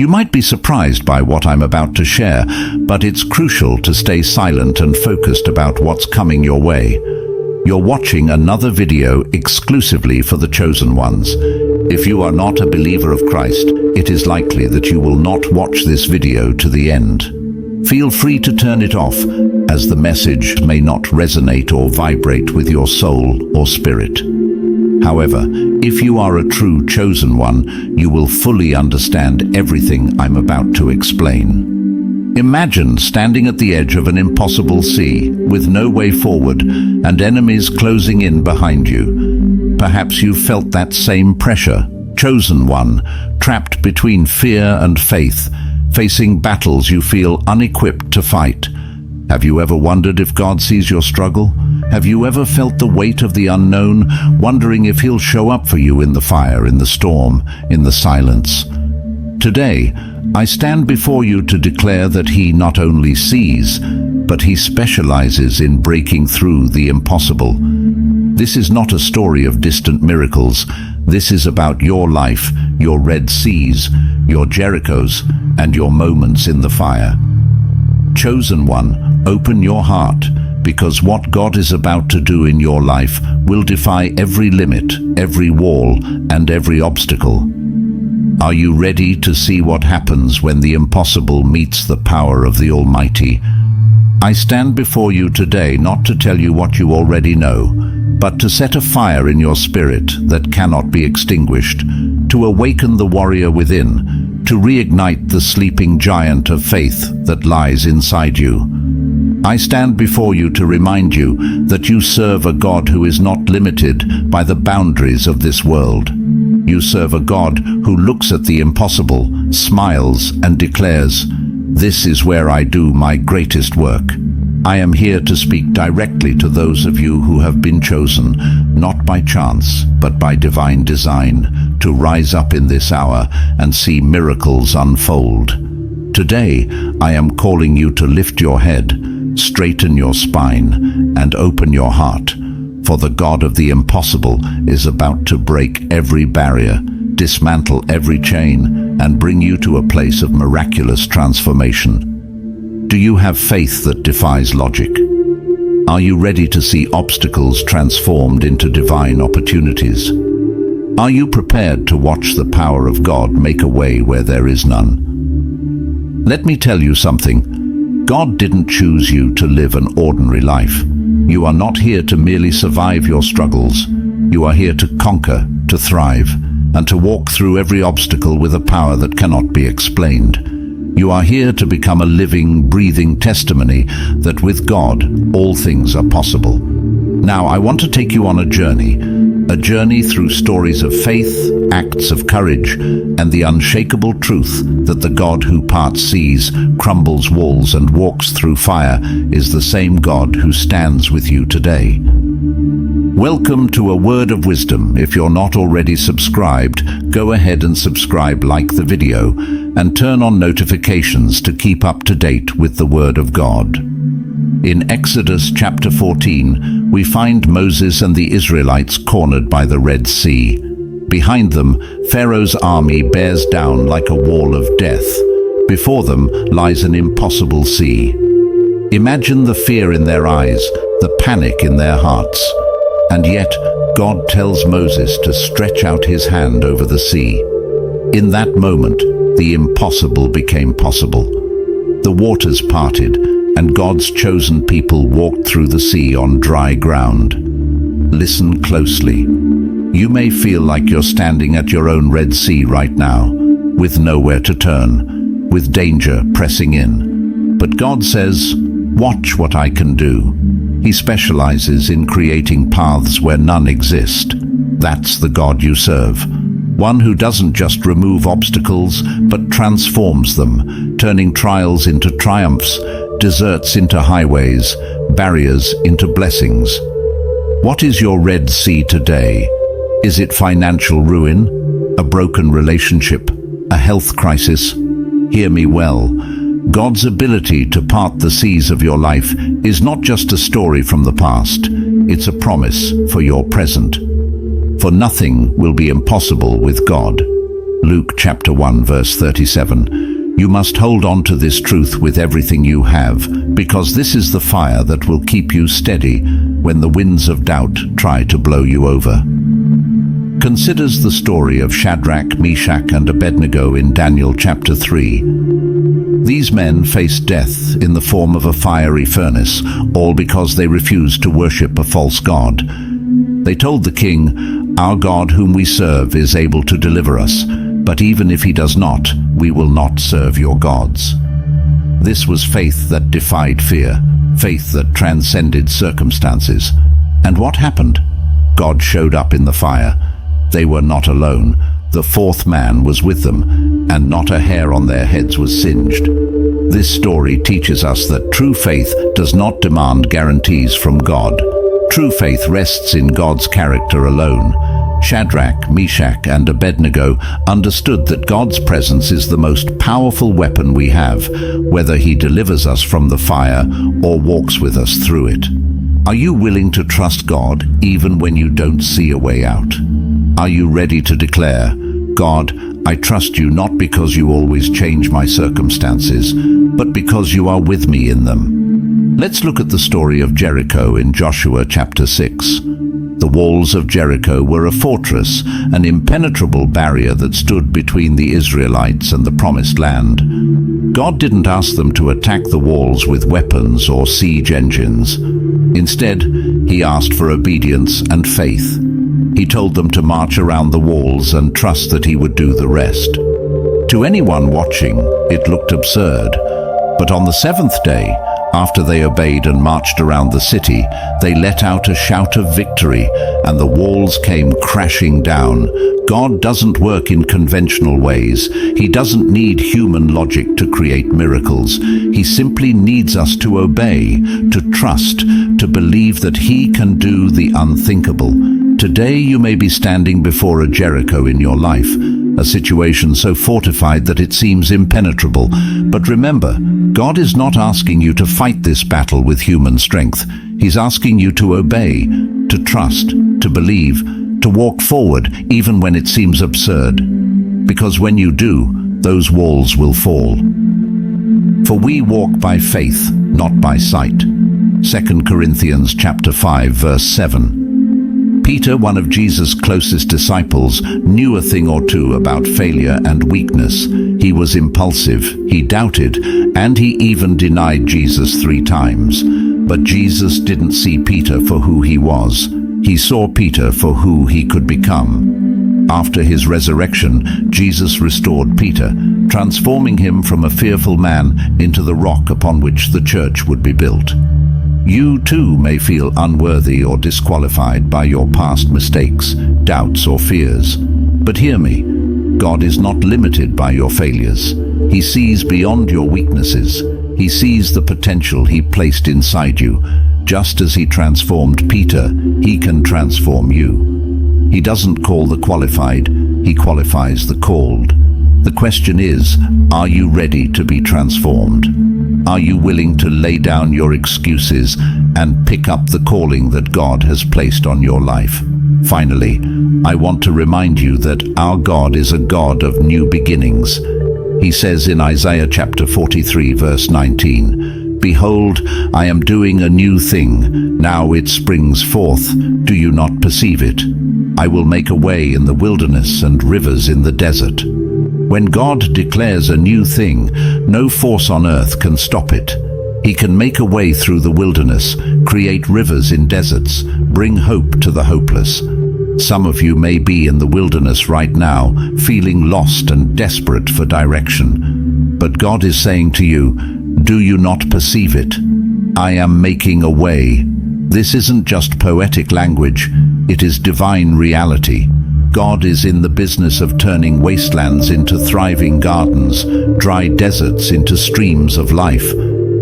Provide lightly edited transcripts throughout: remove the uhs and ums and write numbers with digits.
You might be surprised by what I'm about to share, but it's crucial to stay silent and focused about what's coming your way. You're watching another video exclusively for the chosen ones. If you are not a believer of Christ, it is likely that you will not watch this video to the end. Feel free to turn it off, as the message may not resonate or vibrate with your soul or spirit. However, if you are a true chosen one, you will fully understand everything I'm about to explain. Imagine standing at the edge of an impossible sea, with no way forward, and enemies closing in behind you. Perhaps you've felt that same pressure, chosen one, trapped between fear and faith, facing battles you feel unequipped to fight. Have you ever wondered if God sees your struggle? Have you ever felt the weight of the unknown, wondering if He'll show up for you in the fire, in the storm, in the silence? Today, I stand before you to declare that He not only sees, but He specializes in breaking through the impossible. This is not a story of distant miracles. This is about your life, your Red Seas, your Jerichos, and your moments in the fire. Chosen one, open your heart, because what God is about to do in your life will defy every limit, every wall, and every obstacle. Are you ready to see what happens when the impossible meets the power of the Almighty? I stand before you today not to tell you what you already know, but to set a fire in your spirit that cannot be extinguished, to awaken the warrior within, to reignite the sleeping giant of faith that lies inside you. I stand before you to remind you that you serve a God who is not limited by the boundaries of this world. You serve a God who looks at the impossible, smiles, and declares, "This is where I do my greatest work." I am here to speak directly to those of you who have been chosen, not by chance, but by divine design, to rise up in this hour and see miracles unfold. Today, I am calling you to lift your head, straighten your spine, and open your heart, for the God of the impossible is about to break every barrier, dismantle every chain, and bring you to a place of miraculous transformation. Do you have faith that defies logic? Are you ready to see obstacles transformed into divine opportunities? Are you prepared to watch the power of God make a way where there is none? Let me tell you something. God didn't choose you to live an ordinary life. You are not here to merely survive your struggles. You are here to conquer, to thrive, and to walk through every obstacle with a power that cannot be explained. You are here to become a living, breathing testimony that with God, all things are possible. Now, I want to take you on a journey through stories of faith, acts of courage, and the unshakable truth that the God who parts seas, crumbles walls, and walks through fire is the same God who stands with you today. Welcome to A Word of Wisdom. If you're not already subscribed, go ahead and subscribe, like the video, and turn on notifications to keep up to date with the Word of God. In Exodus chapter 14, we find Moses and the Israelites cornered by the Red Sea. Behind them, Pharaoh's army bears down like a wall of death. Before them lies an impossible sea. Imagine the fear in their eyes, the panic in their hearts. And yet, God tells Moses to stretch out his hand over the sea. In that moment, the impossible became possible. The waters parted, and God's chosen people walked through the sea on dry ground. Listen closely. You may feel like you're standing at your own Red Sea right now, with nowhere to turn, with danger pressing in. But God says, "Watch what I can do." He specializes in creating paths where none exist. That's the God you serve. One who doesn't just remove obstacles, but transforms them, turning trials into triumphs, deserts into highways, barriers into blessings. What is your Red Sea today? Is it financial ruin, a broken relationship, a health crisis? Hear me well. God's ability to part the seas of your life is not just a story from the past, it's a promise for your present. For nothing will be impossible with God. Luke chapter 1 verse 37. You must hold on to this truth with everything you have, because this is the fire that will keep you steady when the winds of doubt try to blow you over. Considers the story of Shadrach, Meshach, and Abednego in Daniel chapter 3. These men faced death in the form of a fiery furnace, all because they refused to worship a false god. They told the king, "Our God whom we serve is able to deliver us, but even if he does not, we will not serve your gods." This was faith that defied fear, faith that transcended circumstances. And what happened? God showed up in the fire. They were not alone. The fourth man was with them, and not a hair on their heads was singed. This story teaches us that true faith does not demand guarantees from God. True faith rests in God's character alone. Shadrach, Meshach, and Abednego understood that God's presence is the most powerful weapon we have, whether he delivers us from the fire or walks with us through it. Are you willing to trust God even when you don't see a way out? Are you ready to declare, "God, I trust you not because you always change my circumstances, but because you are with me in them"? Let's look at the story of Jericho in Joshua chapter 6. The walls of Jericho were a fortress, an impenetrable barrier that stood between the Israelites and the promised land. God didn't ask them to attack the walls with weapons or siege engines. Instead, he asked for obedience and faith. He told them to march around the walls and trust that he would do the rest. To anyone watching, it looked absurd. But on the seventh day, after they obeyed and marched around the city, they let out a shout of victory, and the walls came crashing down. God doesn't work in conventional ways. He doesn't need human logic to create miracles. He simply needs us to obey, to trust, to believe that he can do the unthinkable. Today you may be standing before a Jericho in your life, a situation so fortified that it seems impenetrable. But remember, God is not asking you to fight this battle with human strength. He's asking you to obey, to trust, to believe, to walk forward even when it seems absurd. Because when you do, those walls will fall. For we walk by faith, not by sight. 2 Corinthians chapter 5 verse 7. Peter, one of Jesus' closest disciples, knew a thing or two about failure and weakness. He was impulsive, he doubted, and he even denied Jesus 3 times. But Jesus didn't see Peter for who he was. He saw Peter for who he could become. After his resurrection, Jesus restored Peter, transforming him from a fearful man into the rock upon which the church would be built. You too may feel unworthy or disqualified by your past mistakes, doubts or fears. But hear me, God is not limited by your failures. He sees beyond your weaknesses. He sees the potential he placed inside you. Just as he transformed Peter, he can transform you. He doesn't call the qualified, he qualifies the called. The question is, are you ready to be transformed? Are you willing to lay down your excuses and pick up the calling that God has placed on your life? Finally, I want to remind you that our God is a God of new beginnings. He says in Isaiah chapter 43 verse 19, "Behold, I am doing a new thing. Now it springs forth. Do you not perceive it? I will make a way in the wilderness and rivers in the desert." When God declares a new thing, no force on earth can stop it. He can make a way through the wilderness, create rivers in deserts, bring hope to the hopeless. Some of you may be in the wilderness right now, feeling lost and desperate for direction. But God is saying to you, do you not perceive it? I am making a way. This isn't just poetic language, it is divine reality. God is in the business of turning wastelands into thriving gardens, dry deserts into streams of life.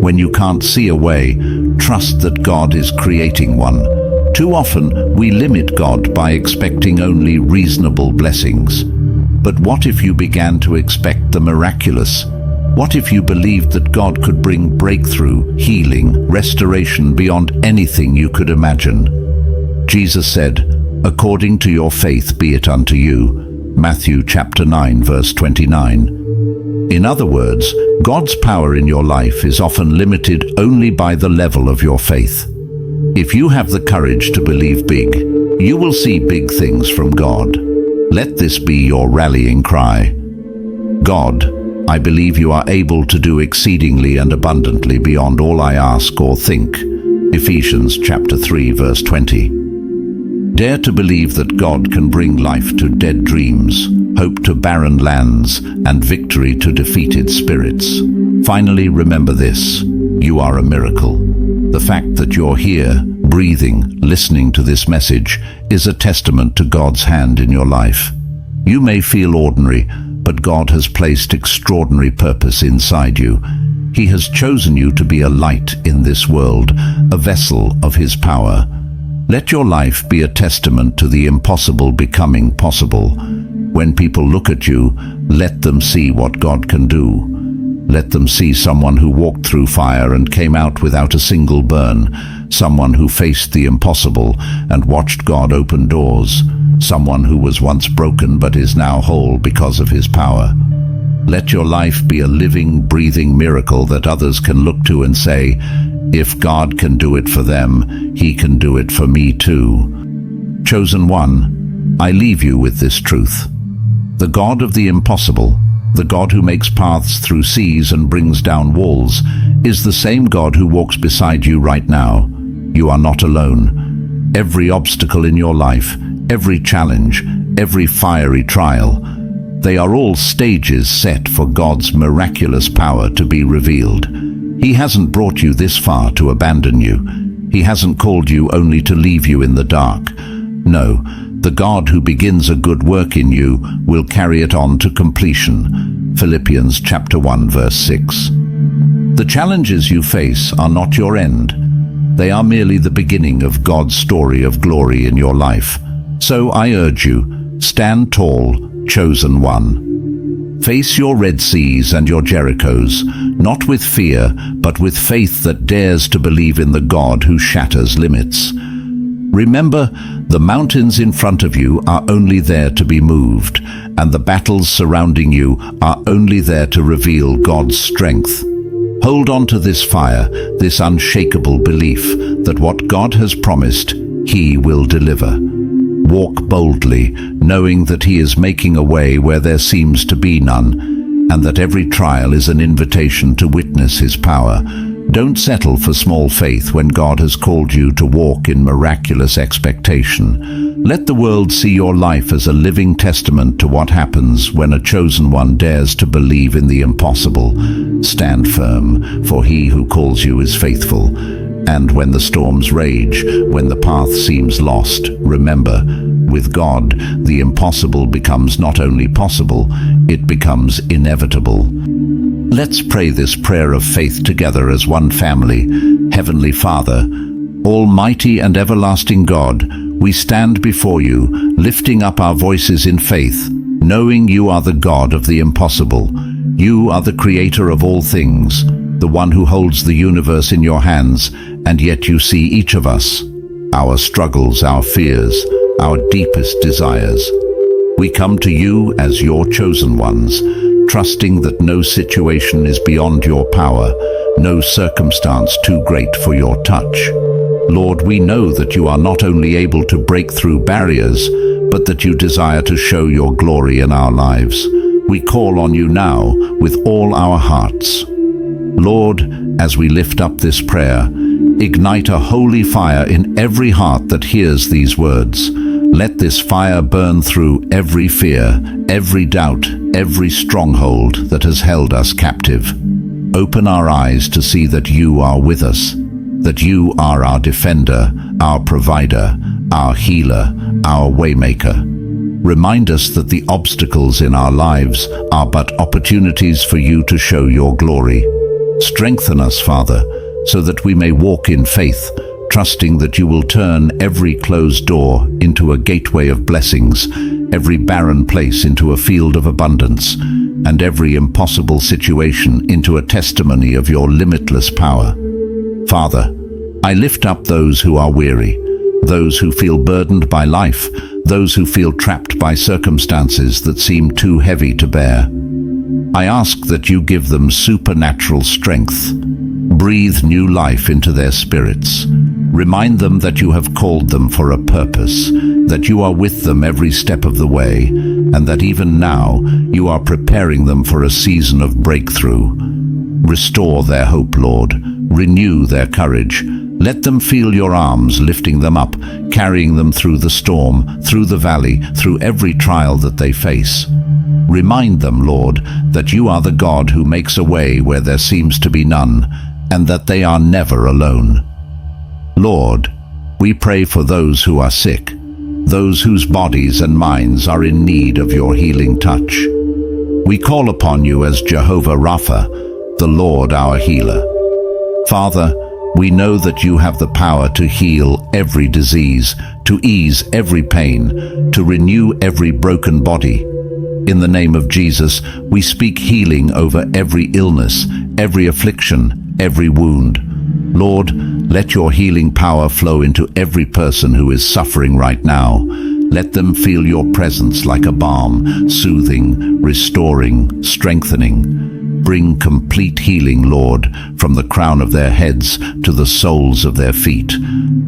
When you can't see a way, trust that God is creating one. Too often, we limit God by expecting only reasonable blessings. But what if you began to expect the miraculous? What if you believed that God could bring breakthrough, healing, restoration beyond anything you could imagine? Jesus said, "According to your faith be it unto you." Matthew chapter 9, verse 29. In other words, God's power in your life is often limited only by the level of your faith. If you have the courage to believe big, you will see big things from God. Let this be your rallying cry. God, I believe you are able to do exceedingly and abundantly beyond all I ask or think. Ephesians chapter 3, verse 20. Dare to believe that God can bring life to dead dreams, hope to barren lands, and victory to defeated spirits. Finally, remember this: you are a miracle. The fact that you're here, breathing, listening to this message, is a testament to God's hand in your life. You may feel ordinary, but God has placed extraordinary purpose inside you. He has chosen you to be a light in this world, a vessel of His power. Let your life be a testament to the impossible becoming possible. When people look at you, let them see what God can do. Let them see someone who walked through fire and came out without a single burn, someone who faced the impossible and watched God open doors, someone who was once broken but is now whole because of His power. Let your life be a living, breathing miracle that others can look to and say, if God can do it for them, He can do it for me too. Chosen one, I leave you with this truth. The God of the impossible, the God who makes paths through seas and brings down walls, is the same God who walks beside you right now. You are not alone. Every obstacle in your life, every challenge, every fiery trial, they are all stages set for God's miraculous power to be revealed. He hasn't brought you this far to abandon you. He hasn't called you only to leave you in the dark. No, the God who begins a good work in you will carry it on to completion. Philippians chapter 1, verse 6. The challenges you face are not your end. They are merely the beginning of God's story of glory in your life. So I urge you, stand tall, chosen one. Face your Red Seas and your Jerichos, not with fear, but with faith that dares to believe in the God who shatters limits. Remember, the mountains in front of you are only there to be moved, and the battles surrounding you are only there to reveal God's strength. Hold on to this fire, this unshakable belief that what God has promised, He will deliver. Walk boldly, knowing that He is making a way where there seems to be none, and that every trial is an invitation to witness His power. Don't settle for small faith when God has called you to walk in miraculous expectation. Let the world see your life as a living testament to what happens when a chosen one dares to believe in the impossible. Stand firm, for He who calls you is faithful. And when the storms rage, when the path seems lost, remember, with God, the impossible becomes not only possible, it becomes inevitable. Let's pray this prayer of faith together as one family. Heavenly Father, Almighty and everlasting God, we stand before you, lifting up our voices in faith, knowing you are the God of the impossible. You are the creator of all things, the one who holds the universe in your hands, and yet you see each of us, our struggles, our fears, our deepest desires. We come to you as your chosen ones, trusting that no situation is beyond your power, no circumstance too great for your touch. Lord, we know that you are not only able to break through barriers, but that you desire to show your glory in our lives. We call on you now with all our hearts. Lord, as we lift up this prayer, ignite a holy fire in every heart that hears these words. Let this fire burn through every fear, every doubt, every stronghold that has held us captive. Open our eyes to see that you are with us, that you are our defender, our provider, our healer, our waymaker. Remind us that the obstacles in our lives are but opportunities for you to show your glory. Strengthen us, Father, so that we may walk in faith, trusting that you will turn every closed door into a gateway of blessings, every barren place into a field of abundance, and every impossible situation into a testimony of your limitless power. Father, I lift up those who are weary, those who feel burdened by life, those who feel trapped by circumstances that seem too heavy to bear. I ask that you give them supernatural strength. Breathe new life into their spirits. Remind them that you have called them for a purpose, that you are with them every step of the way, and that even now you are preparing them for a season of breakthrough. Restore their hope, Lord. Renew their courage. Let them feel your arms lifting them up, carrying them through the storm, through the valley, through every trial that they face. Remind them, Lord, that you are the God who makes a way where there seems to be none, and that they are never alone. Lord, we pray for those who are sick, those whose bodies and minds are in need of your healing touch. We call upon you as Jehovah Rapha, the Lord our healer. Father, we know that you have the power to heal every disease, to ease every pain, to renew every broken body. In the name of Jesus, we speak healing over every illness, every affliction, every wound. Lord, let your healing power flow into every person who is suffering right now. Let them feel your presence like a balm, soothing, restoring, strengthening. Bring complete healing, Lord, from the crown of their heads to the soles of their feet.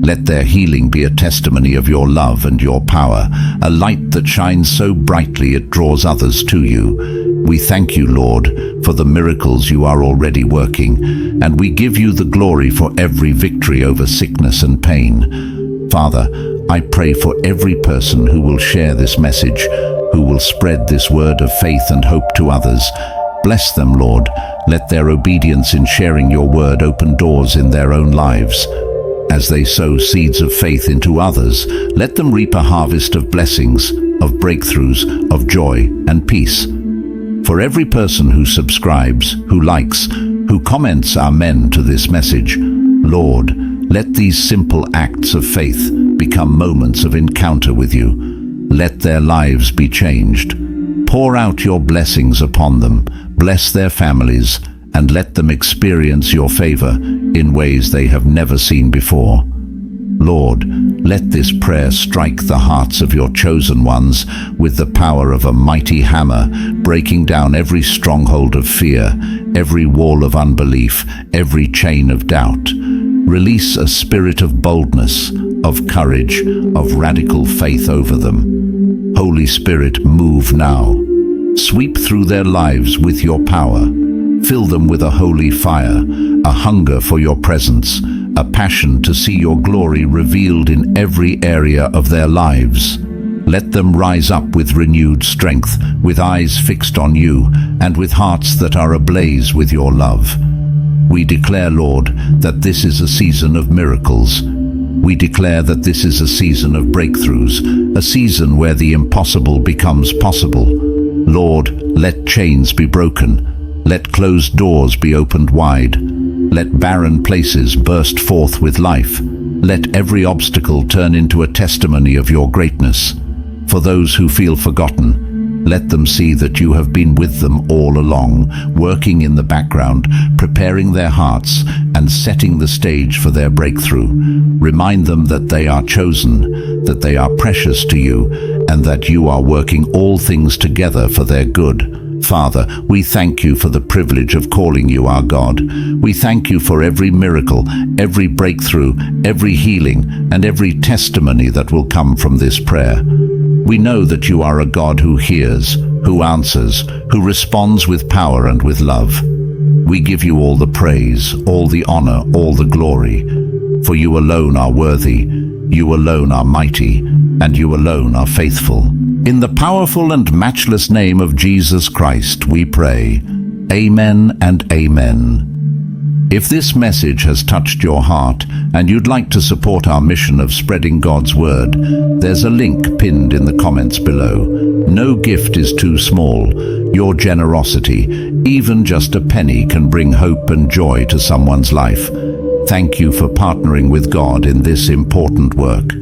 Let their healing be a testimony of your love and your power, a light that shines so brightly it draws others to you. We thank you, Lord, for the miracles you are already working, and we give you the glory for every victory over sickness and pain. Father, I pray for every person who will share this message, who will spread this word of faith and hope to others. Bless them, Lord. Let their obedience in sharing your word open doors in their own lives. As they sow seeds of faith into others, let them reap a harvest of blessings, of breakthroughs, of joy and peace. For every person who subscribes, who likes, who comments amen to this message, Lord, let these simple acts of faith become moments of encounter with you. Let their lives be changed. Pour out your blessings upon them, bless their families, and let them experience your favor in ways they have never seen before. Lord, let this prayer strike the hearts of your chosen ones with the power of a mighty hammer, breaking down every stronghold of fear, every wall of unbelief, every chain of doubt. Release a spirit of boldness, of courage, of radical faith over them. Holy Spirit, move now. Sweep through their lives with your power. Fill them with a holy fire, a hunger for your presence, a passion to see your glory revealed in every area of their lives. Let them rise up with renewed strength, with eyes fixed on you, and with hearts that are ablaze with your love. We declare, Lord, that this is a season of miracles. We declare that this is a season of breakthroughs, a season where the impossible becomes possible. Lord, let chains be broken. Let closed doors be opened wide. Let barren places burst forth with life. Let every obstacle turn into a testimony of your greatness. For those who feel forgotten, let them see that you have been with them all along, working in the background, preparing their hearts, and setting the stage for their breakthrough. Remind them that they are chosen, that they are precious to you, and that you are working all things together for their good. Father, we thank you for the privilege of calling you our God. We thank you for every miracle, every breakthrough, every healing, and every testimony that will come from this prayer. We know that you are a God who hears, who answers, who responds with power and with love. We give you all the praise, all the honor, all the glory. For you alone are worthy, you alone are mighty, and you alone are faithful. In the powerful and matchless name of Jesus Christ, we pray. Amen and amen. If this message has touched your heart and you'd like to support our mission of spreading God's word, there's a link pinned in the comments below. No gift is too small. Your generosity, even just a penny, can bring hope and joy to someone's life. Thank you for partnering with God in this important work.